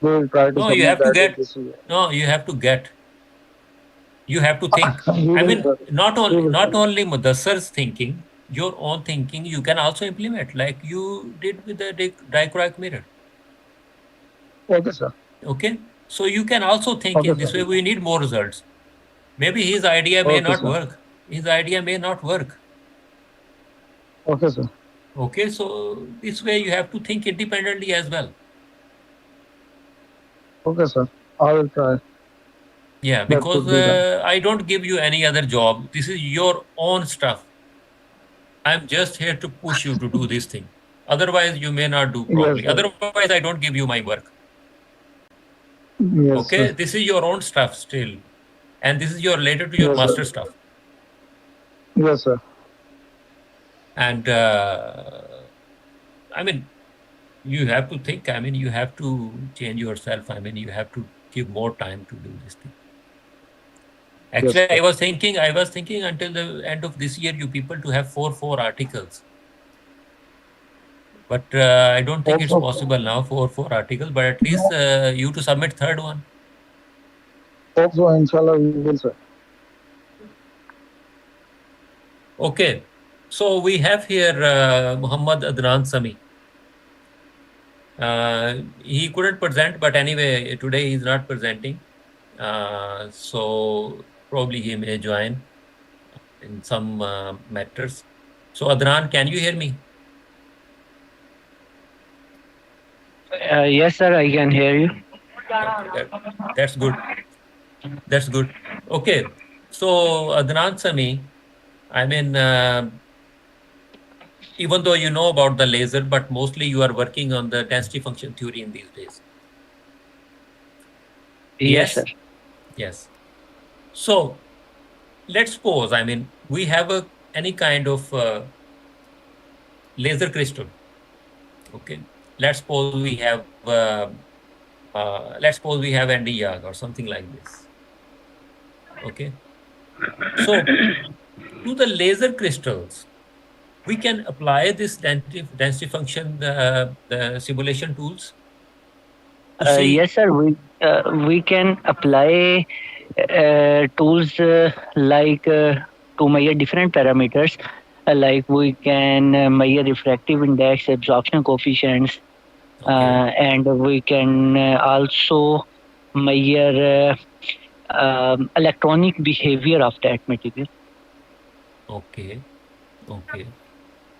we will try to No, you submit have to that in get. this year. No, you have to get. You have to think. we I will mean, try. not We only will not try. only Mudassar's thinking, your own thinking, you can also implement like you did with the dichroic mirror. Okay, sir. Okay, so you can also think Okay, in this sir. way. We need more results. Maybe his idea may Okay, not sir. work. His idea may not work. Okay, sir. Okay, so this way you have to think independently as well. Okay, sir. I will try. Yeah, That because could be done. I don't give you any other job. This is your own stuff. I'm just here to push you to do this thing. Otherwise, you may not do Yes, properly. sir. Otherwise, I don't give you my work. Yes, Okay, sir. this is your own stuff still, and this is your related to your Yes, master sir. stuff. Yes, sir. And I mean, you have to think. I mean, you have to change yourself. I mean, you have to give more time to do this thing. Yes, Actually, sir. I was thinking until the end of this year, you people to have four articles. But I don't think it's Also, possible now for four articles. But at least no, you to submit third one. also, inshallah, we will, sir. Okay, so we have here Muhammad Adnan Sami. He couldn't present, but anyway, today he's not presenting. So probably he may join in some matters. So Adnan, can you hear me? Yes, sir, I can hear you. Okay, that's good. That's good. Okay, so Adnan Sami, I mean, even though you know about the laser, but mostly you are working on the density function theory in these days. Yes, sir. Yes? Yes. So let's suppose, I mean, we have any kind of laser crystal. Okay. Let's suppose we have Andy Yag or something like this. Okay. So to the laser crystals, we can apply this density function, the simulation tools to see. Yes, sir. We can apply tools to measure different parameters. Like we can measure refractive index, absorption coefficients, Okay. and we can also measure electronic behavior of that material. Okay. Okay.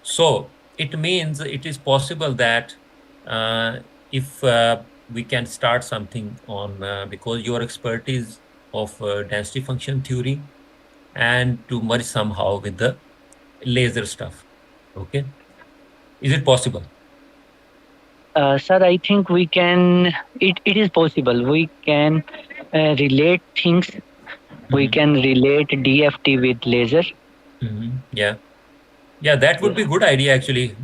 So it means it is possible that if we can start something on because your expertise of density function theory and to merge somehow with the laser stuff. Okay. Is it possible? Sir, I think it is possible. We can relate things we can relate DFT with laser. Yeah. Yeah, that would Yes. be good idea actually.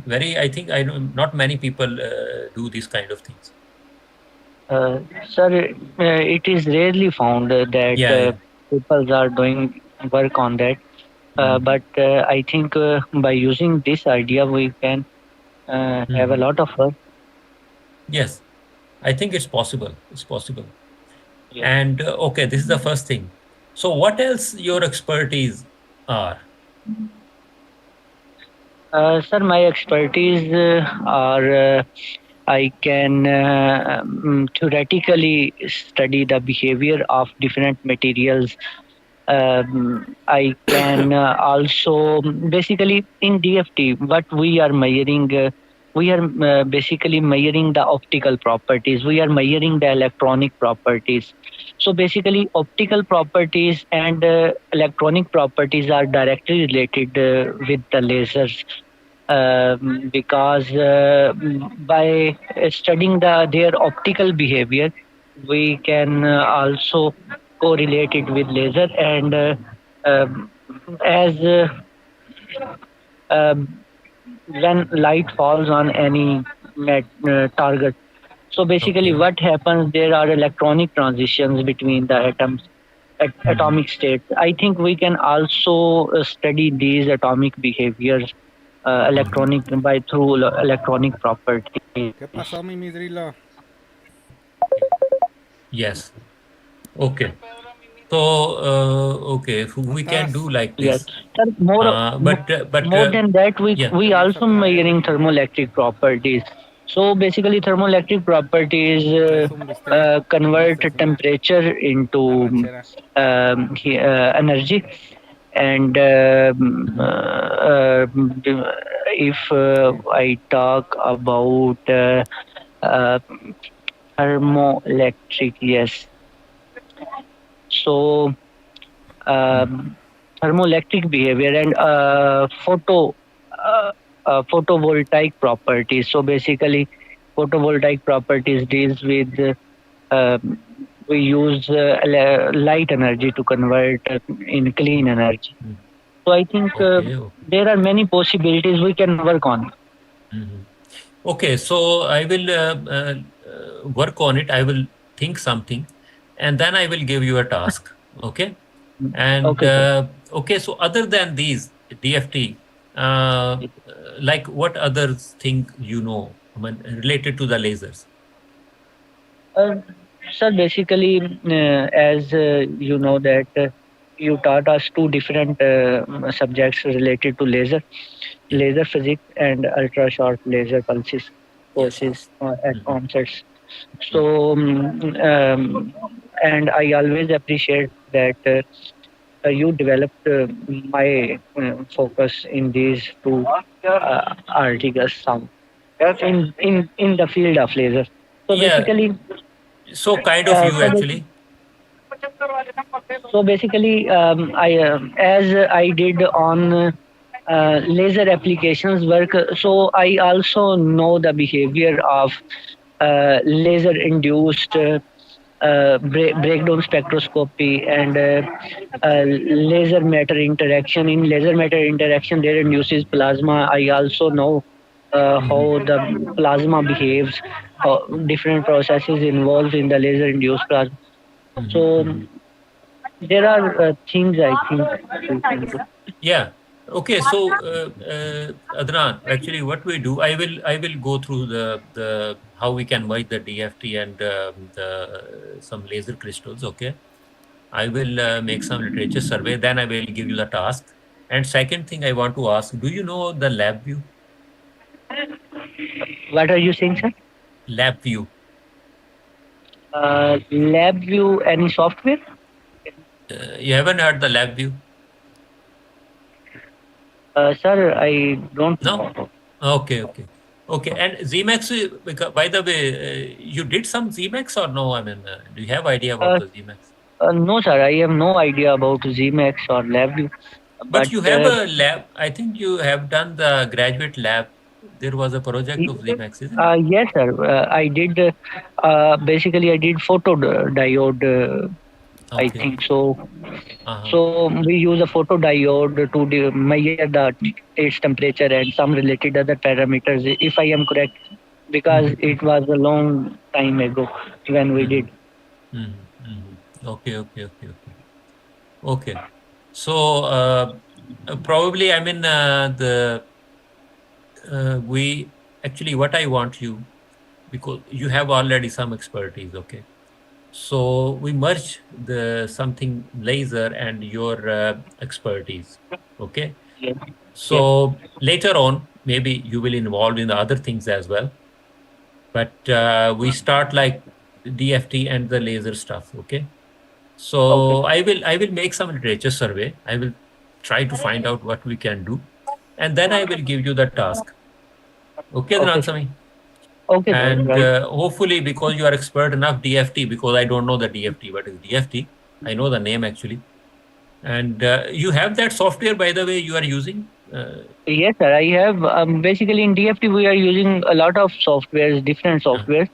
I think I know not many people do these kind of things. Sir, it is rarely found that Yeah, yeah. people are doing work on that. Mhm. But I think by using this idea, we can have a Mhm. lot of work. Yes, I think it's possible. It's possible. Yes. And okay, this is the first thing. So what else your expertise are? Sir, my expertise are I can theoretically study the behavior of different materials. I can also basically in DFT, what we are measuring, we are basically measuring the optical properties. We are measuring the electronic properties. So basically, optical properties and electronic properties are directly related with the lasers because by studying their optical behavior, we can also correlate it with laser and um, as um, when light falls on any target. So basically, Okay. what happens? There are electronic transitions between the atoms, Mhm. atomic states. I think we can also study these atomic behaviors Mhm. electronic by through electronic properties. ¿Qué pasó, mi midrilo? Yes. Okay. So okay, if ¿Dónde we can do estás? like Yes, this. sir. But More than that, yeah. we Vamos a also traer, measuring thermoelectric properties. So basically, thermoelectric properties traes un bistec, unas convert de su temperature into arrachera. energy, and Mhm. if Sí. I talk about uh, thermoelectric, yes. So Mm. thermoelectric behavior and uh, photovoltaic properties. So basically, photovoltaic properties deals with we use light energy to convert in clean energy. Mm. So I think Okay. Okay. there are many possibilities we can work on. Mhm. Okay, so I will work on it. I will think something, and then I will give you a task. Okay, and Okay, sir. okay. So other than these DFT, like what other thing I mean, related to the lasers? Uh, Sir, basically, as you know that you taught us two different subjects related to laser, Yeah. laser physics and ultra short laser pulses Yes. courses Yes. at Mhm. onsets. Mm. So, and I always appreciate that you developed my focus in these two articles some in the field of laser. So Yeah. basically, So kind of uh, you so, bas- actually. so basically, I as I did on laser applications work, so I also know the behavior of laser induced breakdown spectroscopy and laser matter interaction. In laser matter interaction, there induces plasma. I also know Mhm. how the plasma behaves, how different processes involved in the laser induced plasma. Mhm. So Mhm. there are things I think we can do. Yeah. Okay. So, Adnan, actually, what we do, I will go through the how we can merge the DFT and the some laser crystals. Okay. I will make some literature survey. Then I will give you the task. And second thing I want to ask, do you know the lab view? What are you saying, sir? Lab view. LabVIEW, any software? You haven't heard the lab view? Sir, I don't No. know. Okay. Okay. Okay. And ZEMAX, by the way, you did some ZEMAX or no? I mean, do you have idea about Uh, the ZEMAX? no, sir, I have no idea about ZEMAX or LabVIEW. But But you have a lab. I think you have done the graduate lab. There was a project of ZEMAX, isn't it? yes, sir, I did. Basically, I did photodiode I Okay. think so. Uh-huh. So we use a photodiode to measure its temperature and some related other parameters, if I am correct, because Mm-hmm. it was a long time ago when we Mm-hmm. did. Mm-hmm. Mm-hmm. Okay, okay, okay, okay. Okay. So probably, I mean, we actually, what I want you, because you have already some expertise, okay? So we merge the something laser and your expertise, okay? Yes. Yes. So later on, maybe you will involve in the other things as well. But we start like DFT and the laser stuff, okay? Okay. So I will make some literature survey. I will try to find out what we can do, and then I will give you the task. Okay, Okay, Adnan sir. Samhi? Okay, sir. And Right. hopefully, because you are expert enough DFT, because I don't know the DFT, what is DFT? I know the name actually. And you have that software, by the way, you are using? Yes, sir. I have basically in DFT we are using a lot of softwares, different Uh, softwares.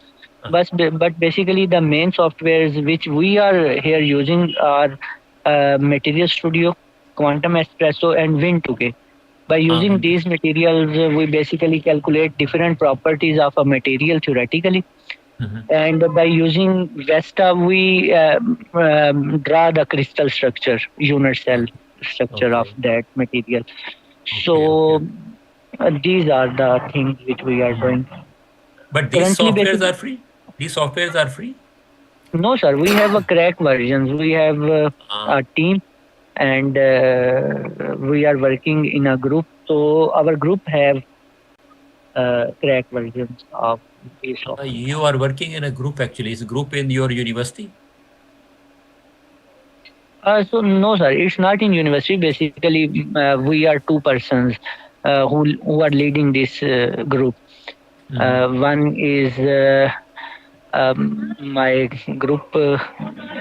uh, But basically the main softwares which we are here using are Material Studio, Quantum Espresso, and Win2K. By using Windows. these materials, we basically calculate different properties of a material theoretically. Mhm. And by using Vesta, we draw the crystal structure, unit cell Okay. structure of Okay. that material. Okay. Okay. So these are the things which we are Mhm. doing. But these Currently, softwares basically, are free? These softwares are free? no, sir. We have a crack versions. We have Uh, a team, and we are working in a group. So our group have crack versions of these software. you are working in a group actually. Is a group in your university? So no, sir. It's not in university. Basically, we are two persons who are leading this group. Mm-hmm. One is my group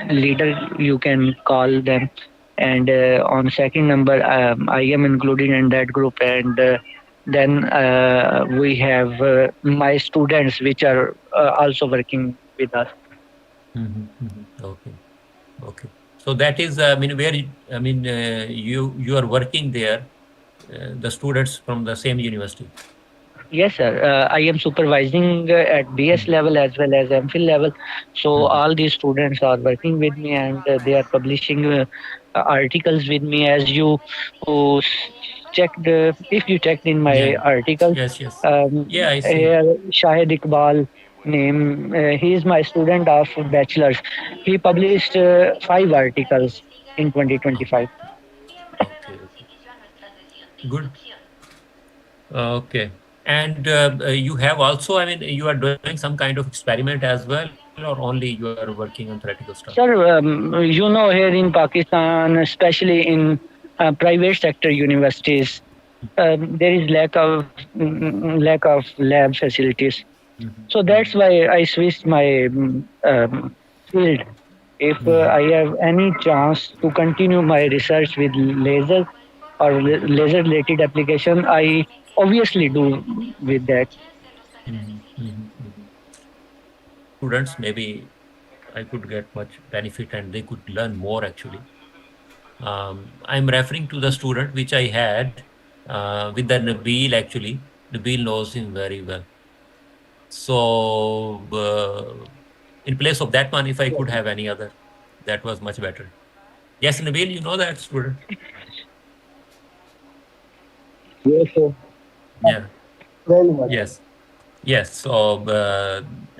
leader, you can call them, and on second number I am included in that group, and then we have my students which are also working with us. Mm-hmm. Mm-hmm. Okay. Okay. So that is, I mean, you are working there, the students from the same university. Yes, sir. I am supervising at BS Mm-hmm. level as well as MPhil level. So Mm-hmm. all these students are working with me, and they are publishing articles with me. As you who checked, if you checked in my Yeah. articles, Yes. Yes. Yeah, I see. here Shahid Iqbal name. He is my student of bachelor's. He published 5 articles in Oh, 2025. okay. Okay. Good. Okay. And you have also, I mean, you are doing some kind of experiment as well, or only you are working on theoretical stuff? Sir, here in Pakistan, especially in private sector universities, there is lack of lab facilities. Mm-hmm. So Mm-hmm. that's why I switched my field. If Mm-hmm. I have any chance to continue my research with laser or laser related application, I obviously do with that. Mm-hmm. Mm-hmm. Mm-hmm. Students, maybe I could get much benefit and they could learn more actually. I'm referring to the student which I had with the Nabil actually. Nabil knows him very well. So, in place of that one, if I could have any other, that was much better. Yes, Nabil, you know that student? Yes, sir. Yeah. Very much. Yes. Yes. So,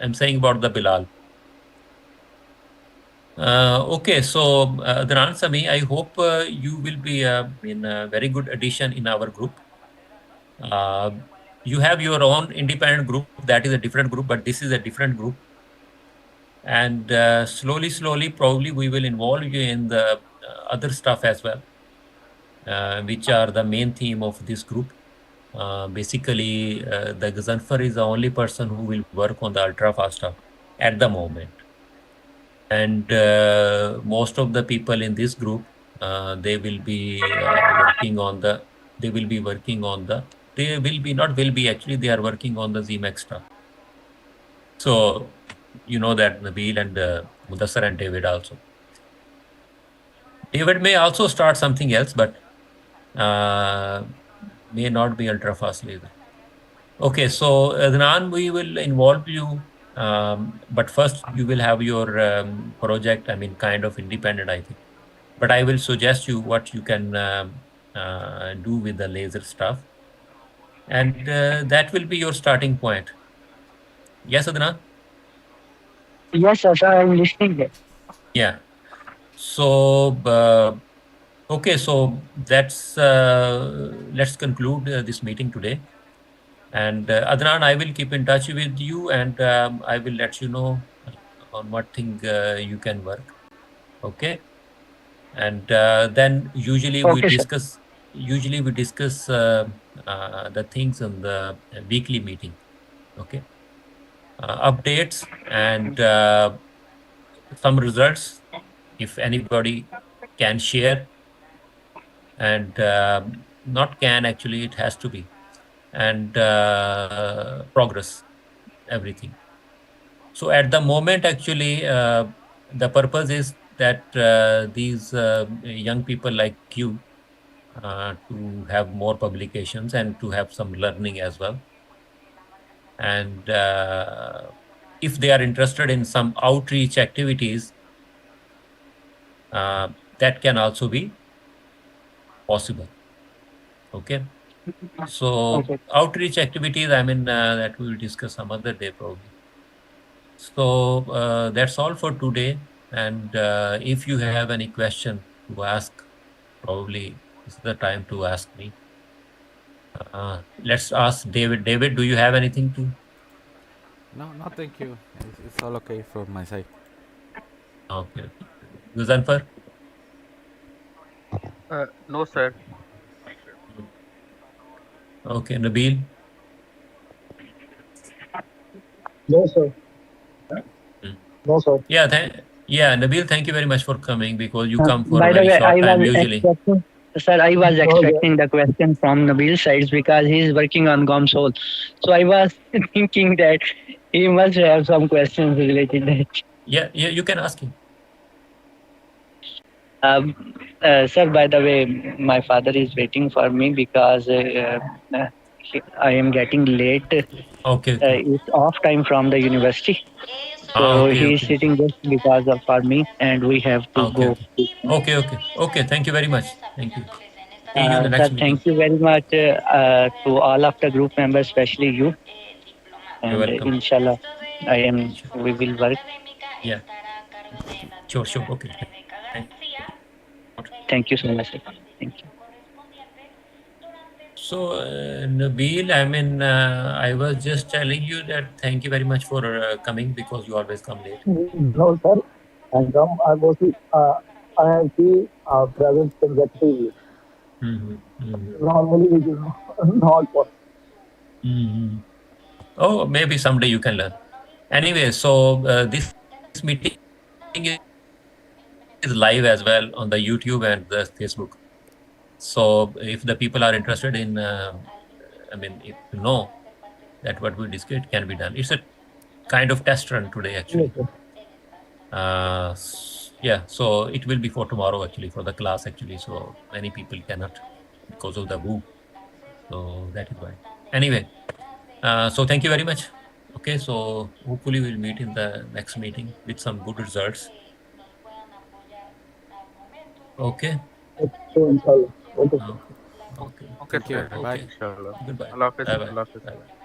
I'm saying about the Bilal. Okay, so Adnan Sami, I hope you will be in a very good addition in our group. Uh, you have your own independent group, that is a different group, but this is a different group. And slowly, probably we will involve you in the other stuff as well, which are the main theme of this group. Basically, the Ghazanfar is the only person who will work on the ultra fast stuff at the moment. And most of the people in this group, they will be working on the, they will be working on the, they will be, not will be actually, they are working on the ZEMAX stuff. So, you know that Nabil and Mudassar and David also. David may also start something else, but may not be ultra fast laser. Okay, so Adnan, we will involve you, but first you will have your project. I mean, kind of independent, I think. But I will suggest you what you can do with the laser stuff, and that will be your starting point. Yes, Adnan. Yes, sir, I'm listening there. Yeah. So okay, so let's conclude this meeting today. And Adnan, I will keep in touch with you, and I will let you know on what thing you can work. Okay, and then Okay, sir. usually we discuss the things in the weekly meeting. Okay, updates and some results if anybody can share, and not can, actually it has to be, and progress, everything. So at the moment, actually, the purpose is that these young people like you to have more publications and to have some learning as well. And if they are interested in some outreach activities, that can also be possible. Okay. So Okay. outreach activities, I mean, that we will discuss some other day probably. So that's all for today. And if you have any question to ask, probably this is the time to ask me. Let's ask David. David, do you have anything to? No, no, thank you. It's all okay from my side. Okay. Ghazanfar? No, sir. Okay. Nabil? No, sir. Mm. No, sir. Yeah. Yeah, Nabil, thank you very much for coming, because you come for a By the very way, I short time was usually. expecting, sir, I was No, sir. expecting the question from Nabil sides because he's working on GOMSOL. So I was thinking that he must have some questions related to that. Yeah, you can ask him. Sir, by the way, my father is waiting for me because I am getting late. Okay. Okay. It's off time from the university. So Okay. he is Okay. sitting just because of for me, and we have to Okay. go. Okay. Okay. Okay. Okay. Thank you very much. Thank you. See you in the Sir, next thank meeting. you very much to all of the group members, especially you. You're And welcome. inshallah, Sure. we will work. Yeah. Sure. Sure. Okay. Thank you. Thank you so much, sir. Thank you. So, Nabil, I mean, I was just telling you that thank you very much for coming, because you always come late. No, sir. And I was I have seen present consecutively. Hmm. Hmm. Normally, it is not possible. Hmm. Oh, maybe someday you can learn. Anyway, so this meeting is live as well on the YouTube and the Facebook. So if the people are interested in, I mean, if to know that what we discussed can be done. It's a kind of test run today, actually. Yes, sir. Yeah, so it will be for tomorrow, actually, for the class, actually. So many people cannot because of the VOO. So that is why. Anyway, so thank you very much. Okay, so hopefully we'll meet in the next meeting with some good results. Okay. So, inshallah. Okay, sir. Okay. Okay. Okay, Thank you. sir. Bye. Okay. Inshallah. Goodbye. Allah Hafiz. Bye bye. Allah Hafiz. Bye bye.